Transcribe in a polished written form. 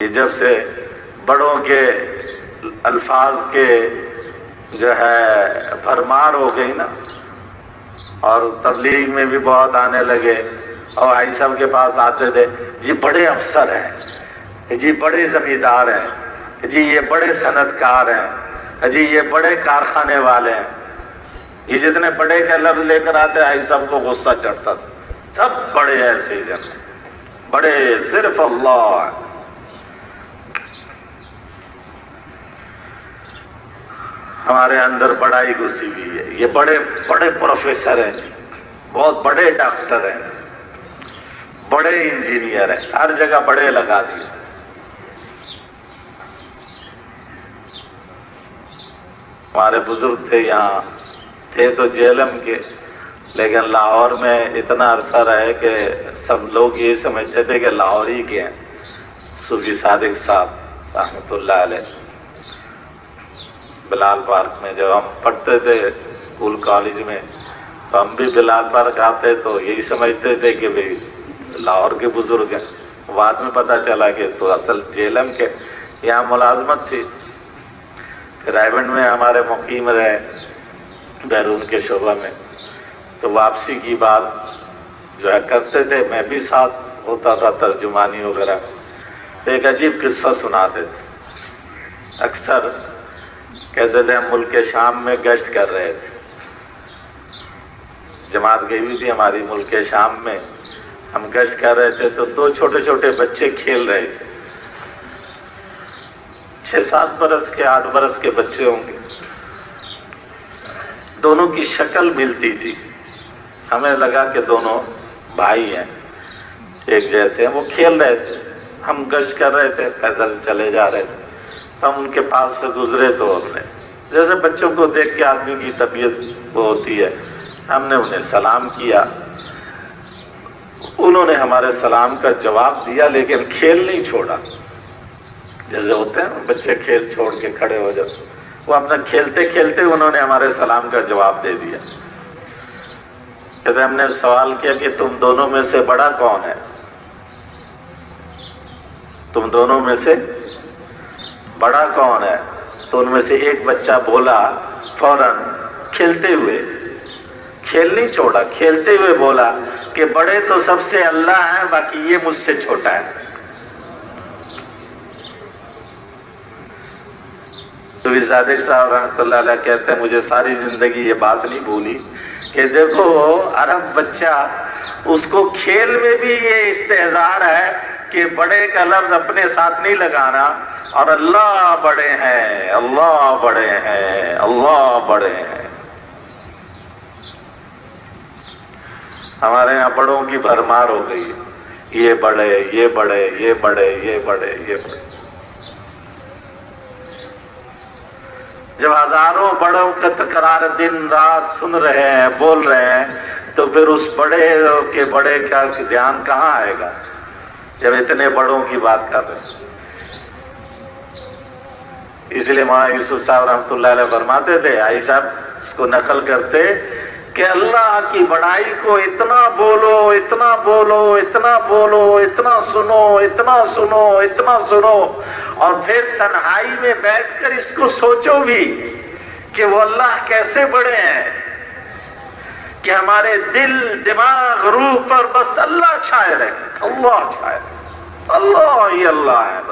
جب سے بڑوں کے الفاظ کے جو ہے بھرمار ہو گئی نا، اور تبلیغ میں بھی بہت آنے لگے، اور آئی صاحب کے پاس آتے تھے، جی بڑے افسر ہیں، جی بڑے زمیندار ہیں، جی یہ بڑے صنعت کار ہیں، جی یہ بڑے کارخانے والے ہیں۔ یہ جتنے بڑے کے لفظ لے کر آتے آئی صاحب کو غصہ چڑھتا تھا، سب بڑے ایسے جن بڑے صرف اللہ۔ ہمارے اندر بڑائی گھسی ہوئی ہے، یہ بڑے بڑے پروفیسر ہیں، بہت بڑے ڈاکٹر ہیں، بڑے انجینئر ہیں، ہر جگہ بڑے لگا دیے۔ ہمارے بزرگ تھے، یہاں تھے تو جیلم کے، لیکن لاہور میں اتنا عرصہ رہے کہ سب لوگ یہ سمجھتے تھے کہ لاہور ہی کے ہیں۔ صوفی صادق صاحب رحمۃ اللہ علیہ بلال پارک میں جب ہم پڑھتے تھے اسکول کالج میں، تو ہم بھی بلال پارک آتے تو یہی سمجھتے تھے کہ بھئی لاہور کے بزرگ ہیں۔ بعد میں پتہ چلا کہ تو اصل جیلم کے، یہاں ملازمت تھی۔ پھر رائے میں ہمارے مقیم رہے بیرون کے شعبہ میں، تو واپسی کی بات جو ہے کرتے تھے، میں بھی ساتھ ہوتا تھا ترجمانی وغیرہ۔ ایک عجیب قصہ سناتے تھے، اکثر کہتے تھے ہم ملک شام میں گشت کر رہے تھے، جماعت گئی ہوئی تھی ہماری ملک شام میں، ہم گشت کر رہے تھے تو دو چھوٹے چھوٹے بچے کھیل رہے تھے، 6-7 برس کے 8 برس کے بچے ہوں گے۔ دونوں کی شکل ملتی تھی، ہمیں لگا کہ دونوں بھائی ہیں، ایک جیسے ہیں۔ وہ کھیل رہے تھے، ہم گشت کر رہے تھے، پیدل چلے جا رہے تھے، ہم ان کے پاس سے گزرے تو ہم نے جیسے بچوں کو دیکھ کے آدمی کی طبیعت وہ ہوتی ہے، ہم نے انہیں سلام کیا، انہوں نے ہمارے سلام کا جواب دیا، لیکن کھیل نہیں چھوڑا۔ جیسے ہوتے ہیں بچے کھیل چھوڑ کے کھڑے ہو جاتے، وہ اپنا کھیلتے کھیلتے انہوں نے ہمارے سلام کا جواب دے دیا۔ کہتے ہم نے سوال کیا کہ تم دونوں میں سے بڑا کون ہے؟ تم دونوں میں سے بڑا کون ہے؟ تو ان میں سے ایک بچہ بولا فوراً، کھیلتے ہوئے، کھیل نہیں چھوڑا، کھیلتے ہوئے بولا کہ بڑے تو سب سے اللہ ہیں، باقی یہ مجھ سے چھوٹا ہے۔ صوفی صادق صاحب رحمۃ اللہ علیہ کہتے ہیں مجھے ساری زندگی یہ بات نہیں بھولی کہ دیکھو عرب بچہ، اس کو کھیل میں بھی یہ استحضار ہے کہ بڑے کا لفظ اپنے ساتھ نہیں لگانا، اور اللہ بڑے ہیں، اللہ بڑے ہیں، اللہ بڑے ہیں۔ ہمارے یہاں بڑوں کی بھرمار ہو گئی، یہ بڑے، یہ بڑے، یہ بڑے، یہ بڑے، یہ بڑے۔ جب ہزاروں بڑوں کا تکرار دن رات سن رہے ہیں، بول رہے ہیں، تو پھر اس بڑے کے بڑے کا دھیان کہاں آئے گا جب اتنے بڑوں کی بات کر رہے ہیں؟ اس لیے مولانا یوسف صاحب رحمۃ اللہ علیہ فرماتے تھے، آئی صاحب اس کو نقل کرتے کہ اللہ کی بڑائی کو اتنا بولو، اتنا بولو، اتنا بولو، اتنا سنو، اتنا سنو، اتنا سنو، اور پھر تنہائی میں بیٹھ کر اس کو سوچو بھی کہ وہ اللہ کیسے بڑے ہیں کہ ہمارے دل، دماغ، روح پر بس اللہ چھائے رہے، اللہ چھائے، اللہ ہی اللہ ہے بس۔